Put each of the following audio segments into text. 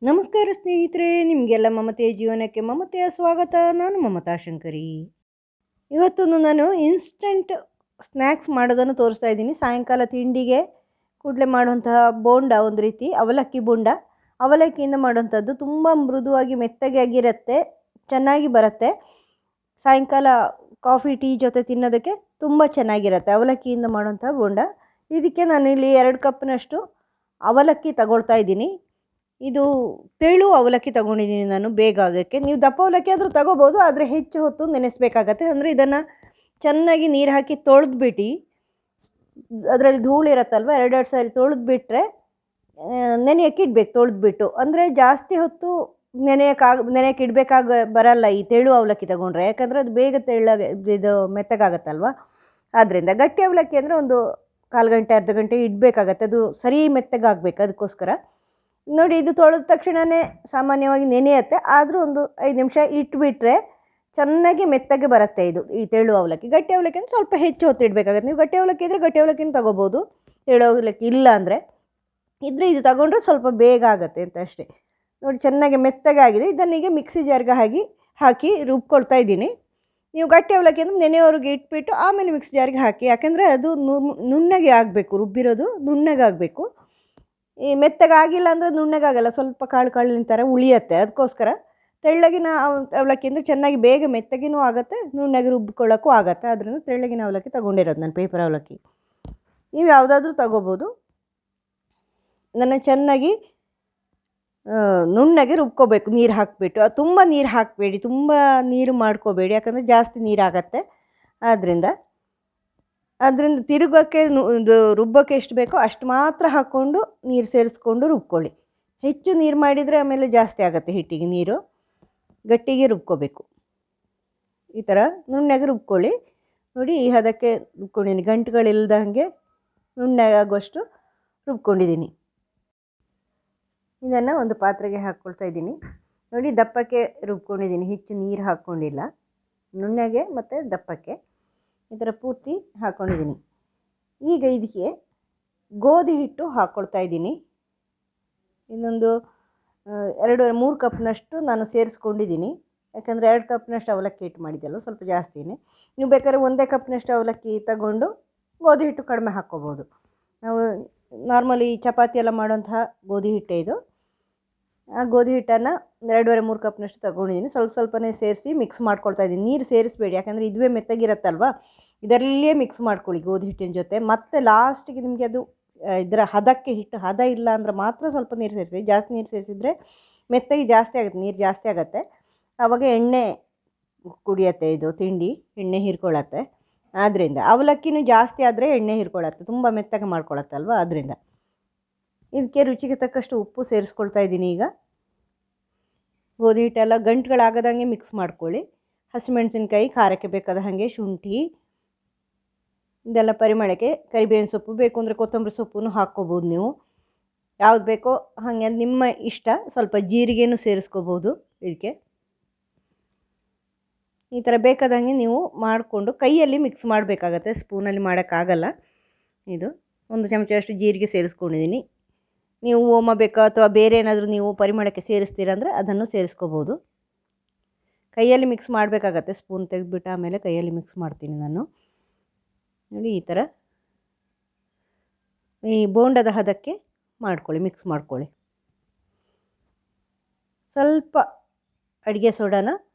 ನಮಸ್ಕಾರ ಸ್ನೇಹಿತರೆ, ನಿಮಗೆಲ್ಲ ಮಮತೆಯ ಜೀವನಕ್ಕೆ ಮಮತೆಯ ಸ್ವಾಗತ. ನಾನು ಮಮತಾ ಶಂಕರಿ. ಇವತ್ತು ನಾನು ಇನ್ಸ್ಟಂಟ್ ಸ್ನ್ಯಾಕ್ಸ್ ಮಾಡೋದನ್ನು ತೋರಿಸ್ತಾ ಇದ್ದೀನಿ. ಸಾಯಂಕಾಲ ತಿಂಡಿಗೆ ಕೂಡಲೇ ಮಾಡುವಂತಹ ಬೋಂಡ, ಒಂದು ರೀತಿ ಅವಲಕ್ಕಿ ಬೋಂಡ. ಅವಲಕ್ಕಿಯಿಂದ ಮಾಡುವಂಥದ್ದು ತುಂಬ ಮೃದುವಾಗಿ ಮೆತ್ತಗೆ ಆಗಿರುತ್ತೆ, ಚೆನ್ನಾಗಿ ಬರುತ್ತೆ. ಸಾಯಂಕಾಲ ಕಾಫಿ ಟೀ ಜೊತೆ ತಿನ್ನೋದಕ್ಕೆ ತುಂಬ ಚೆನ್ನಾಗಿರುತ್ತೆ ಅವಲಕ್ಕಿಯಿಂದ ಮಾಡುವಂಥ ಬೋಂಡ. ಇದಕ್ಕೆ ನಾನು ಇಲ್ಲಿ 2 ಕಪ್ನಷ್ಟು ಅವಲಕ್ಕಿ ತಗೊಳ್ತಾ ಇದ್ದೀನಿ. ಇದು ತೆಳು ಅವಲಕ್ಕಿ ತೊಗೊಂಡಿದ್ದೀನಿ ನಾನು ಬೇಗ ಆಗೋಕ್ಕೆ. ನೀವು ದಪ್ಪ ಅವಲಕ್ಕಿ ಆದರೂ ತೊಗೋಬೋದು, ಆದರೆ ಹೆಚ್ಚು ಹೊತ್ತು ನೆನೆಸಬೇಕಾಗತ್ತೆ. ಅಂದರೆ ಇದನ್ನು ಚೆನ್ನಾಗಿ ನೀರು ಹಾಕಿ ತೊಳೆದ್ಬಿಟ್ಟು, ಅದರಲ್ಲಿ ಧೂಳು ಇರುತ್ತಲ್ವ, 2 ಸಾರಿ ತೊಳೆದ್ಬಿಟ್ರೆ ನೆನೆಯೋಕ್ಕೆ ಇಡಬೇಕು. ತೊಳೆದ್ಬಿಟ್ಟು ಅಂದರೆ ಜಾಸ್ತಿ ಹೊತ್ತು ನೆನೆಯೋಕ್ಕೆ ಇಡಬೇಕಾಗ ಬರಲ್ಲ ಈ ತೆಳು ಅವಲಕ್ಕಿ ತೊಗೊಂಡ್ರೆ, ಯಾಕಂದರೆ ಅದು ಬೇಗ ಇದು ಮೆತ್ತಗಾಗತ್ತಲ್ವ. ಆದ್ದರಿಂದ ಗಟ್ಟಿ ಅವಲಕ್ಕಿ ಅಂದರೆ ಒಂದು 1/4 ಗಂಟೆ ಅರ್ಧ ಗಂಟೆ ಇಡಬೇಕಾಗತ್ತೆ, ಅದು ಸರಿ ಮೆತ್ತಗಾಗಬೇಕು. ಅದಕ್ಕೋಸ್ಕರ ನೋಡಿ, ಇದು ತೊಳೆದ ತಕ್ಷಣವೇ ಸಾಮಾನ್ಯವಾಗಿ ನೆನೆಯುತ್ತೆ, ಆದರೂ ಒಂದು 5 ನಿಮಿಷ ಇಟ್ಬಿಟ್ರೆ ಚೆನ್ನಾಗಿ ಮೆತ್ತಗೆ ಬರುತ್ತೆ ಇದು ಈ ತೆಳು ಅವಲಕ್ಕಿ. ಗಟ್ಟಿ ಅವಲಕ್ಕಿ ಅಂದರೆ ಸ್ವಲ್ಪ ಹೆಚ್ಚು ಹೊತ್ತು ಇಡಬೇಕಾಗತ್ತೆ. ನೀವು ಗಟ್ಟಿ ಅವಲಕ್ಕಿ ಇದ್ದರೆ ಗಟ್ಟಿ ಅವಲಕ್ಕಿನ ತೊಗೋಬೋದು, ತೆಳು ಅವಲಕ್ಕಿ ಇಲ್ಲ ಅಂದರೆ ಇದ್ರೆ ಇದು ತಗೊಂಡ್ರೆ ಸ್ವಲ್ಪ ಬೇಗ ಆಗುತ್ತೆ ಅಂತ ಅಷ್ಟೇ. ನೋಡಿ, ಚೆನ್ನಾಗಿ ಮೆತ್ತಗಾಗಿದೆ. ಇದನ್ನೀಗ ಮಿಕ್ಸಿ ಜಾರ್ಗೆ ಹಾಕಿ ರುಬ್ಕೊಳ್ತಾ ಇದ್ದೀನಿ. ನೀವು ಗಟ್ಟಿ ಅವಲಕ್ಕಿ ಅಂದರೆ ನೆನೆಯೋರಿಗೆ ಇಟ್ಬಿಟ್ಟು ಆಮೇಲೆ ಮಿಕ್ಸಿ ಜಾರ್ಗೆ ಹಾಕಿ, ಯಾಕೆಂದರೆ ಅದು ನುಣ್ಣಗೆ ಆಗಬೇಕು, ರುಬ್ಬಿರೋದು ನುಣ್ಣಗೆ ಆಗಬೇಕು. ಈ ಮೆತ್ತಗಾಗಿಲ್ಲ ಅಂದರೆ ನುಣ್ಣಗಾಗಲ್ಲ, ಸ್ವಲ್ಪ ಕಾಳಿನ ಥರ ಉಳಿಯುತ್ತೆ. ಅದಕ್ಕೋಸ್ಕರ ತೆಳ್ಳಗಿನ ಅವಲಕ್ಕಿಯಿಂದ ಚೆನ್ನಾಗಿ ಬೇಗ ಮೆತ್ತಗಿನೂ ಆಗುತ್ತೆ, ನುಣ್ಣಗೆ ರುಬ್ಕೊಳ್ಳೋಕ್ಕೂ ಆಗುತ್ತೆ. ಅದರಿಂದ ತೆಳ್ಳಗಿನ ಅವಲಕ್ಕಿ ತೊಗೊಂಡಿರೋದು ನಾನು, ಪೇಪರ್ ಅವಲಕ್ಕಿ. ನೀವು ಯಾವುದಾದ್ರೂ ತೊಗೋಬೋದು. ನನ್ನ ಚೆನ್ನಾಗಿ ನುಣ್ಣಗೆ ರುಬ್ಕೋಬೇಕು ನೀರು ಹಾಕಿಬಿಟ್ಟು. ತುಂಬ ನೀರು ಹಾಕಬೇಡಿ, ತುಂಬ ನೀರು ಮಾಡ್ಕೋಬೇಡಿ, ಯಾಕಂದರೆ ಜಾಸ್ತಿ ನೀರಾಗತ್ತೆ. ಆದ್ದರಿಂದ ತಿರುಗೋಕ್ಕೆ ಇದು ರುಬ್ಬೋಕ್ಕೆ ಎಷ್ಟು ಬೇಕೋ ಅಷ್ಟು ಮಾತ್ರ ಹಾಕ್ಕೊಂಡು ನೀರು ಸೇರಿಸ್ಕೊಂಡು ರುಬ್ಕೊಳ್ಳಿ. ಹೆಚ್ಚು ನೀರು ಮಾಡಿದರೆ ಆಮೇಲೆ ಜಾಸ್ತಿ ಆಗುತ್ತೆ ಹಿಟ್ಟಿಗೆ ನೀರು. ಗಟ್ಟಿಗೆ ರುಬ್ಕೋಬೇಕು. ಈ ಥರ ನುಣ್ಣಗೆ ರುಬ್ಕೊಳ್ಳಿ. ನೋಡಿ, ಈ ಹದಕ್ಕೆ ರುಬ್ಕೊಂಡಿದ್ದೀನಿ, ಗಂಟುಗಳಿಲ್ದಂಗೆ ನುಣ್ಣಗಾಗುವಷ್ಟು ರುಬ್ಕೊಂಡಿದ್ದೀನಿ. ಇದನ್ನು ಒಂದು ಪಾತ್ರೆಗೆ ಹಾಕ್ಕೊಳ್ತಾ ಇದ್ದೀನಿ. ನೋಡಿ, ದಪ್ಪಕ್ಕೆ ರುಬ್ಕೊಂಡಿದ್ದೀನಿ, ಹೆಚ್ಚು ನೀರು ಹಾಕ್ಕೊಂಡಿಲ್ಲ. ನುಣ್ಣಗೆ ಮತ್ತು ದಪ್ಪಕ್ಕೆ ಈ ಥರ ಪೂರ್ತಿ ಹಾಕ್ಕೊಂಡಿದ್ದೀನಿ. ಈಗ ಇದಕ್ಕೆ ಗೋಧಿ ಹಿಟ್ಟು ಹಾಕ್ಕೊಳ್ತಾ ಇದ್ದೀನಿ. ಇನ್ನೊಂದು 2-3 ಕಪ್ನಷ್ಟು ನಾನು ಸೇರಿಸ್ಕೊಂಡಿದ್ದೀನಿ, ಯಾಕಂದರೆ 2 ಕಪ್ನಷ್ಟು ಅವಲಕ್ಕಿ ಹಿಟ್ಟು ಮಾಡಿದ್ದೆಲ್ಲ ಸ್ವಲ್ಪ ಜಾಸ್ತಿನೇ. ನೀವು ಬೇಕಾದ್ರೆ 1 ಕಪ್ನಷ್ಟು ಅವಲಕ್ಕಿ ತಗೊಂಡು ಗೋಧಿ ಹಿಟ್ಟು ಕಡಿಮೆ ಹಾಕ್ಕೋಬೋದು. ನಾವು ನಾರ್ಮಲಿ ಚಪಾತಿ ಎಲ್ಲ ಮಾಡುವಂತಹ ಗೋಧಿ ಹಿಟ್ಟೇ ಇದು. ಆ ಗೋಧಿ ಹಿಟ್ಟನ್ನು 2-3 ಕಪ್ನಷ್ಟು ತಗೊಂಡಿದ್ದೀನಿ. ಸ್ವಲ್ಪನೇ ಸೇರಿಸಿ ಮಿಕ್ಸ್ ಮಾಡ್ಕೊಳ್ತಾ ಇದ್ದೀನಿ. ನೀರು ಸೇರಿಸಬೇಡಿ, ಯಾಕಂದರೆ ಇದುವೇ ಮೆತ್ತಗಿರುತ್ತಲ್ವ, ಇದರಲ್ಲೇ ಮಿಕ್ಸ್ ಮಾಡ್ಕೊಳ್ಳಿ ಗೋಧಿ ಹಿಟ್ಟಿನ ಜೊತೆ. ಮತ್ತು ಲಾಸ್ಟಿಗೆ ನಿಮಗೆ ಅದು ಇದರ ಹದಕ್ಕೆ, ಹಿಟ್ಟು ಹದ ಇಲ್ಲ ಅಂದರೆ ಮಾತ್ರ ಸ್ವಲ್ಪ ನೀರು ಸೇರಿಸಿ. ಜಾಸ್ತಿ ನೀರು ಸೇರಿಸಿದರೆ ಮೆತ್ತಗೆ ಜಾಸ್ತಿ ಆಗುತ್ತೆ, ನೀರು ಜಾಸ್ತಿ ಆಗುತ್ತೆ. ಆವಾಗ ಎಣ್ಣೆ ಕುಡಿಯತ್ತೆ, ಇದು ತಿಂಡಿ ಎಣ್ಣೆ ಹೀರ್ಕೊಳ್ಳತ್ತೆ. ಆದ್ದರಿಂದ ಅವಲಕ್ಕಿನೂ ಜಾಸ್ತಿ ಆದರೆ ಎಣ್ಣೆ ಹೀರ್ಕೊಳ್ಳತ್ತೆ, ತುಂಬ ಮೆತ್ತಗೆ ಮಾಡ್ಕೊಳತ್ತಲ್ವ. ಆದ್ದರಿಂದ ಇದಕ್ಕೆ ರುಚಿಗೆ ತಕ್ಕಷ್ಟು ಉಪ್ಪು ಸೇರಿಸ್ಕೊಳ್ತಾ ಇದ್ದೀನಿ. ಈಗ ಗೋಧಿ ಹಿಟ್ಟೆಲ್ಲ ಗಂಟುಗಳಾಗದಂಗೆ ಮಿಕ್ಸ್ ಮಾಡ್ಕೊಳ್ಳಿ. ಹಸಿಮೆಣಸಿನ್ಕಾಯಿ, ಖಾರಕ್ಕೆ ಬೇಕಾದ ಹಾಗೆ ಶುಂಠಿ, ಇದೆಲ್ಲ ಪರಿಮಳಕ್ಕೆ. ಕರಿಬೇವಿನ ಸೊಪ್ಪು ಬೇಕು ಅಂದರೆ ಕೊತ್ತಂಬರಿ ಸೊಪ್ಪನ್ನು ಹಾಕ್ಕೋಬೋದು ನೀವು, ಯಾವ್ದು ಬೇಕೋ ಹಾಗೆ ನಿಮ್ಮ ಇಷ್ಟ. ಸ್ವಲ್ಪ ಜೀರಿಗೆನೂ ಸೇರಿಸ್ಕೋಬೋದು ಇದಕ್ಕೆ. ಈ ಥರ ಬೇಕಾದಂಗೆ ನೀವು ಮಾಡಿಕೊಂಡು ಕೈಯಲ್ಲಿ ಮಿಕ್ಸ್ ಮಾಡಬೇಕಾಗತ್ತೆ, ಸ್ಪೂನಲ್ಲಿ ಮಾಡೋಕ್ಕಾಗಲ್ಲ. ಇದು 1 ಚಮಚದಷ್ಟು ಜೀರಿಗೆ ಸೇರಿಸ್ಕೊಂಡಿದ್ದೀನಿ. ನೀವು ಓಮ ಬೇಕಾ ಅಥವಾ ಬೇರೆ ಏನಾದರೂ ನೀವು ಪರಿಮಳಕ್ಕೆ ಸೇರಿಸ್ತೀರಂದರೆ ಅದನ್ನು ಸೇರಿಸ್ಕೋಬೋದು. ಕೈಯಲ್ಲಿ ಮಿಕ್ಸ್ ಮಾಡಬೇಕಾಗತ್ತೆ, ಸ್ಪೂನ್ ತೆಗೆದುಬಿಟ್ಟು ಆಮೇಲೆ ಕೈಯಲ್ಲಿ ಮಿಕ್ಸ್ ಮಾಡ್ತೀನಿ ನಾನು. ನೋಡಿ, ಈ ಥರ ಈ ಬೋಂಡದ ಹದಕ್ಕೆ ಮಾಡ್ಕೊಳ್ಳಿ, ಮಿಕ್ಸ್ ಮಾಡ್ಕೊಳ್ಳಿ. ಸ್ವಲ್ಪ ಅಡುಗೆ ಸೋಡಾನ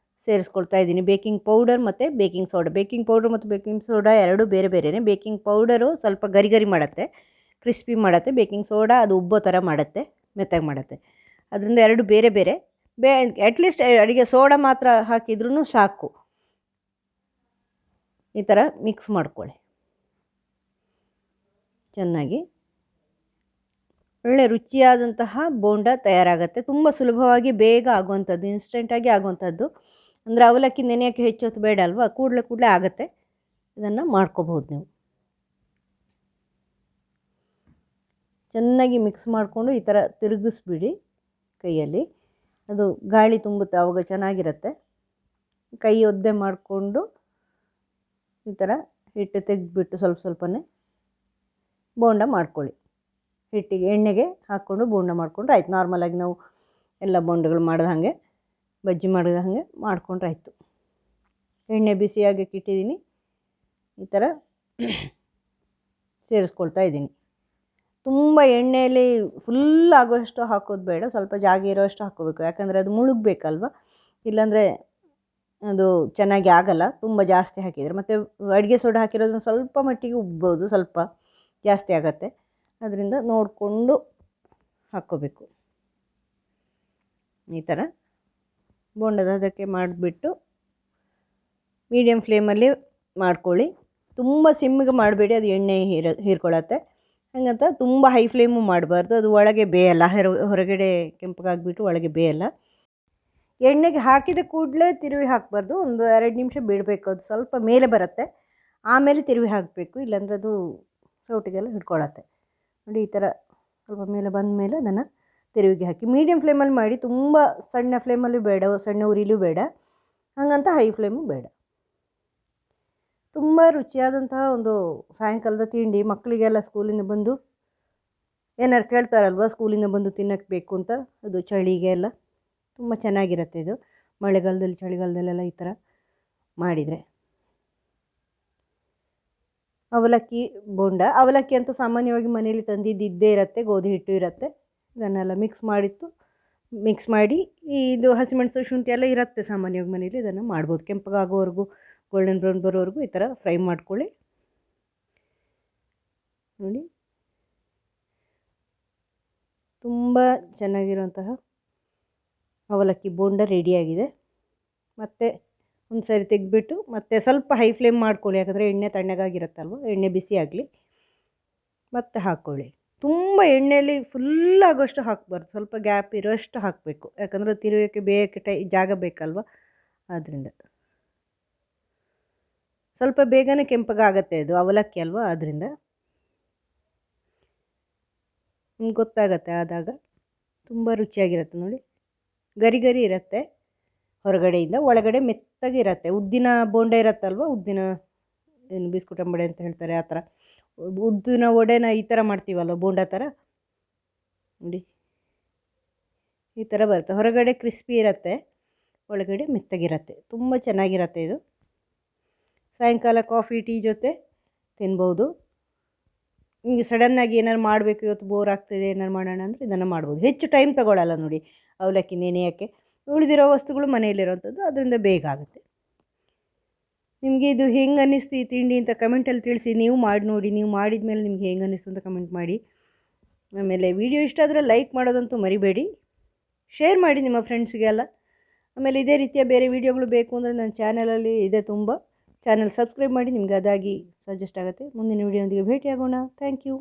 ಸೇರಿಸ್ಕೊಳ್ತಾ ಇದ್ದೀನಿ, ಬೇಕಿಂಗ್ ಪೌಡರ್ ಮತ್ತು ಬೇಕಿಂಗ್ ಸೋಡಾ. ಬೇಕಿಂಗ್ ಪೌಡರ್ ಮತ್ತು ಬೇಕಿಂಗ್ ಸೋಡಾ ಎರಡೂ ಬೇರೆ ಬೇರೆಯೇ. ಬೇಕಿಂಗ್ ಪೌಡರು ಸ್ವಲ್ಪ ಗರಿ ಮಾಡುತ್ತೆ, ಕ್ರಿಸ್ಪಿ ಮಾಡುತ್ತೆ. ಬೇಕಿಂಗ್ ಸೋಡಾ ಅದು ಉಬ್ಬೋ ಥರ ಮಾಡುತ್ತೆ, ಮೆತ್ತಗೆ ಮಾಡುತ್ತೆ. ಅದರಿಂದ ಎರಡು ಬೇರೆ ಬೇರೆ. ಅಟ್ಲೀಸ್ಟ್ ಅಡುಗೆ ಸೋಡಾ ಮಾತ್ರ ಹಾಕಿದ್ರೂ ಸಾಕು. ಈ ಥರ ಮಿಕ್ಸ್ ಮಾಡ್ಕೊಳ್ಳಿ ಚೆನ್ನಾಗಿ. ಒಳ್ಳೆ ರುಚಿಯಾದಂತಹ ಬೋಂಡ ತಯಾರಾಗುತ್ತೆ. ತುಂಬ ಸುಲಭವಾಗಿ ಬೇಗ ಆಗುವಂಥದ್ದು, ಇನ್ಸ್ಟೆಂಟಾಗಿ ಆಗುವಂಥದ್ದು. ಅಂದರೆ ಅವಲಕ್ಕಿ ನೆನೆಯೋಕ್ಕೆ ಹೆಚ್ಚು ಹೊತ್ತು ಬೇಡ ಅಲ್ವಾ, ಕೂಡಲೇ ಆಗುತ್ತೆ. ಇದನ್ನು ಮಾಡ್ಕೋಬಹುದು ನೀವು. ಚೆನ್ನಾಗಿ ಮಿಕ್ಸ್ ಮಾಡಿಕೊಂಡು ಈ ಥರ ತಿರುಗಿಸ್ಬಿಡಿ ಕೈಯಲ್ಲಿ, ಅದು ಗಾಳಿ ತುಂಬುತ್ತೆ, ಆವಾಗ ಚೆನ್ನಾಗಿರುತ್ತೆ. ಕೈ ಒದ್ದೆ ಮಾಡಿಕೊಂಡು ಈ ಥರ ಹಿಟ್ಟು ತೆಗೆದುಬಿಟ್ಟು ಸ್ವಲ್ಪನೇ ಬೋಂಡ ಮಾಡ್ಕೊಳ್ಳಿ. ಹಿಟ್ಟಿಗೆ ಎಣ್ಣೆಗೆ ಹಾಕ್ಕೊಂಡು ಬೋಂಡ ಮಾಡಿಕೊಂಡ್ರೆ ಆಯ್ತು. ನಾರ್ಮಲಾಗಿ ನಾವು ಎಲ್ಲ ಬೋಂಡಗಳು ಮಾಡಿದ ಹಾಗೆ ಬಜ್ಜಿ ಮಾಡಿದ ಹಾಗೆ ಮಾಡ್ಕೊಂಡ್ರೆ ಆಯಿತು. ಎಣ್ಣೆ ಬಿಸಿಯಾಗಕ್ಕೆ ಇಟ್ಟಿದ್ದೀನಿ, ಈ ಥರ ಸೇರಿಸ್ಕೊಳ್ತಾ ಇದ್ದೀನಿ. ತುಂಬ ಎಣ್ಣೆಯಲ್ಲಿ ಫುಲ್ ಆಗೋಷ್ಟು ಹಾಕೋದು ಬೇಡ, ಸ್ವಲ್ಪ ಜಾಗ ಇರೋಷ್ಟು ಹಾಕ್ಕೋಬೇಕು, ಯಾಕಂದರೆ ಅದು ಮುಳುಗಬೇಕಲ್ವ, ಇಲ್ಲಾಂದರೆ ಅದು ಚೆನ್ನಾಗಿ ಆಗಲ್ಲ ತುಂಬ ಜಾಸ್ತಿ ಹಾಕಿದರೆ. ಮತ್ತು ಅಡುಗೆ ಸೋಡಾ ಹಾಕಿರೋದನ್ನ ಸ್ವಲ್ಪ ಮಟ್ಟಿಗೆ ಉಬ್ಬೋದು, ಸ್ವಲ್ಪ ಜಾಸ್ತಿ ಆಗತ್ತೆ, ಅದರಿಂದ ನೋಡಿಕೊಂಡು ಹಾಕ್ಕೋಬೇಕು. ಈ ಥರ ಬೋಂಡದ ಅದಕ್ಕೆ ಮಾಡಿಬಿಟ್ಟು ಮೀಡಿಯಮ್ ಫ್ಲೇಮಲ್ಲಿ ಮಾಡ್ಕೊಳ್ಳಿ. ತುಂಬ ಸಿಮ್ಮಿಗೆ ಮಾಡಬೇಡಿ, ಅದು ಎಣ್ಣೆ ಹೀರ್ಕೊಳ್ಳುತ್ತೆ. ಹಾಗಂತ ತುಂಬ ಹೈ ಫ್ಲೇಮು ಮಾಡಬಾರ್ದು, ಅದು ಒಳಗೆ ಬೇಯಲ್ಲ, ಹೊರಗಡೆ ಕೆಂಪಗಾಗಿಬಿಟ್ಟು ಒಳಗೆ ಬೇಯಲ್ಲ. ಎಣ್ಣೆಗೆ ಹಾಕಿದ ಕೂಡಲೇ ತಿರುವಿ ಹಾಕಬಾರ್ದು, ಒಂದು 2 ನಿಮಿಷ ಬಿಡಬೇಕು, ಅದು ಸ್ವಲ್ಪ ಮೇಲೆ ಬರುತ್ತೆ, ಆಮೇಲೆ ತಿರುವಿ ಹಾಕಬೇಕು, ಇಲ್ಲಾಂದರೆ ಅದು ಸೌಟಿಗೆಲ್ಲ ಹಿಡ್ಕೊಳ್ಳುತ್ತೆ. ನೋಡಿ, ಈ ಥರ ಸ್ವಲ್ಪ ಮೇಲೆ ಬಂದ ಮೇಲೆ ಅದನ್ನು ತಿರುವಿಗೆ ಹಾಕಿ ಮೀಡಿಯಮ್ ಫ್ಲೇಮಲ್ಲಿ ಮಾಡಿ, ತುಂಬ ಸಣ್ಣ ಫ್ಲೇಮಲ್ಲೂ ಬೇಡ, ಸಣ್ಣ ಉರಿಲೂ ಬೇಡ, ಹಾಗಂತ ಹೈ ಫ್ಲೇಮು ಬೇಡ. ತುಂಬ ರುಚಿಯಾದಂತಹ ಒಂದು ಸಾಯಂಕಾಲದ ತಿಂಡಿ. ಮಕ್ಕಳಿಗೆಲ್ಲ ಸ್ಕೂಲಿಂದ ಬಂದು ಏನಾರು ಕೇಳ್ತಾರಲ್ವ, ಸ್ಕೂಲಿಂದ ಬಂದು ತಿನ್ನೋಕ್ಕೆ ಬೇಕು ಅಂತ, ಅದು ಚಳಿಗೆ ಎಲ್ಲ ತುಂಬ ಚೆನ್ನಾಗಿರುತ್ತೆ ಇದು. ಮಳೆಗಾಲದಲ್ಲಿ ಚಳಿಗಾಲದಲ್ಲೆಲ್ಲ ಈ ಥರ ಮಾಡಿದರೆ. ಅವಲಕ್ಕಿ ಬೋಂಡ. ಅವಲಕ್ಕಿ ಅಂತೂ ಸಾಮಾನ್ಯವಾಗಿ ಮನೇಲಿ ತಂದಿದ್ದೇ ಇರುತ್ತೆ, ಗೋಧಿ ಹಿಟ್ಟು ಇರುತ್ತೆ, ಇದನ್ನೆಲ್ಲ ಮಿಕ್ಸ್ ಮಾಡಿ ಇದು ಹಸಿಮೆಣಸು ಶುಂಠಿ ಎಲ್ಲ ಇರುತ್ತೆ ಸಾಮಾನ್ಯವಾಗಿ ಮನೇಲಿ, ಇದನ್ನು ಮಾಡ್ಬೋದು. ಕೆಂಪಗಾಗೋವರೆಗೂ, ಗೋಲ್ಡನ್ ಬ್ರೌನ್ ಬರೋವರೆಗೂ ಈ ಥರ ಫ್ರೈ ಮಾಡ್ಕೊಳ್ಳಿ. ನೋಡಿ, ತುಂಬ ಚೆನ್ನಾಗಿರುವಂತಹ ಅವಲಕ್ಕಿ ಬೋಂಡ ರೆಡಿಯಾಗಿದೆ. ಮತ್ತು ಒಂದು ಸರಿ ತೆಗೆದ್ಬಿಟ್ಟು ಮತ್ತೆ ಸ್ವಲ್ಪ ಹೈ ಫ್ಲೇಮ್ ಮಾಡ್ಕೊಳ್ಳಿ, ಯಾಕಂದರೆ ಎಣ್ಣೆ ತಣ್ಣಗಾಗಿರುತ್ತಲ್ವ, ಎಣ್ಣೆ ಬಿಸಿ ಆಗಲಿ, ಮತ್ತೆ ಹಾಕ್ಕೊಳ್ಳಿ. ತುಂಬ ಎಣ್ಣೆಯಲ್ಲಿ ಫುಲ್ ಆಗೋಷ್ಟು ಹಾಕಬಾರ್ದು, ಸ್ವಲ್ಪ ಗ್ಯಾಪ್ ಇರೋಷ್ಟು ಹಾಕಬೇಕು, ಯಾಕಂದರೆ ತಿರುಗೋಕ್ಕೆ ಬೇಯಕ್ಕೆ ಜಾಗ ಬೇಕಲ್ವ, ಆದ್ದರಿಂದ ಸ್ವಲ್ಪ ಬೇಗನೆ ಕೆಂಪಗಾಗತ್ತೆ, ಅದು ಅವಲಕ್ಕಿ ಅಲ್ವಾ, ಆದ್ದರಿಂದ ನಿಮ್ಗೆ ಗೊತ್ತಾಗತ್ತೆ. ಆದಾಗ ತುಂಬ ರುಚಿಯಾಗಿರುತ್ತೆ. ನೋಡಿ, ಗರಿ ಗರಿ ಇರುತ್ತೆ ಹೊರಗಡೆಯಿಂದ, ಒಳಗಡೆ ಮೆತ್ತಗಿರುತ್ತೆ. ಉದ್ದಿನ ಬೋಂಡ ಇರುತ್ತಲ್ವ, ಉದ್ದಿನ ಏನು ಬಿಸ್ಕುಟ್ ಅಂಬಡೆ ಅಂತ ಹೇಳ್ತಾರೆ, ಆ ಥರ ಉದ್ದಿನ ವಡೆನ ಈ ಥರ ಮಾಡ್ತೀವಲ್ವ, ಬೋಂಡ ಥರ. ನೋಡಿ, ಈ ಥರ ಬರುತ್ತೆ, ಹೊರಗಡೆ ಕ್ರಿಸ್ಪಿ ಇರುತ್ತೆ, ಒಳಗಡೆ ಮೆತ್ತಗಿರುತ್ತೆ, ತುಂಬ ಚೆನ್ನಾಗಿರುತ್ತೆ ಇದು. ಸಾಯಂಕಾಲ ಕಾಫಿ ಟೀ ಜೊತೆ ತಿನ್ಬೋದು. ನಿಮಗೆ ಸಡನ್ನಾಗಿ ಏನಾರು ಮಾಡಬೇಕು, ಇವತ್ತು ಬೋರ್ ಆಗ್ತಿದೆ, ಏನಾರು ಮಾಡೋಣ ಅಂದರೆ ಇದನ್ನು ಮಾಡ್ಬೋದು. ಹೆಚ್ಚು ಟೈಮ್ ತೊಗೊಳ್ಳಲ್ಲ ನೋಡಿ ಅವಲಕ್ಕಿ ನೆನೆಯೋಕ್ಕೆ, ಉಳಿದಿರೋ ವಸ್ತುಗಳು ಮನೆಯಲ್ಲಿರೋವಂಥದ್ದು, ಅದರಿಂದ ಬೇಗ ಆಗುತ್ತೆ. ನಿಮಗೆ ಇದು ಹೆಂಗೆ ಅನ್ನಿಸ್ತು ಈ ತಿಂಡಿ ಅಂತ ಕಮೆಂಟಲ್ಲಿ ತಿಳಿಸಿ. ನೀವು ಮಾಡಿ ನೋಡಿ, ನೀವು ಮಾಡಿದ ಮೇಲೆ ನಿಮ್ಗೆ ಹೆಂಗೆ ಅನ್ನಿಸ್ತು ಅಂತ ಕಮೆಂಟ್ ಮಾಡಿ. ಆಮೇಲೆ ವಿಡಿಯೋ ಇಷ್ಟ ಆದರೆ ಲೈಕ್ ಮಾಡೋದಂತೂ ಮರಿಬೇಡಿ, ಶೇರ್ ಮಾಡಿ ನಿಮ್ಮ ಫ್ರೆಂಡ್ಸ್ಗೆಲ್ಲ. ಆಮೇಲೆ ಇದೇ ರೀತಿಯ ಬೇರೆ ವಿಡಿಯೋಗಳು ಬೇಕು ಅಂದರೆ ನನ್ನ ಚಾನಲಲ್ಲಿ ಇದೆ ತುಂಬ. ಚಾನಲ್ ಸಬ್ಸ್ಕ್ರೈಬ್ ಮಾಡಿ, ನಿಮಗೆ ಅದಾಗಿ ಸಜೆಸ್ಟ್ ಆಗುತ್ತೆ. ಮುಂದಿನ ವಿಡಿಯೋದೊಂದಿಗೆ ಭೇಟಿಯಾಗೋಣ. Thank you.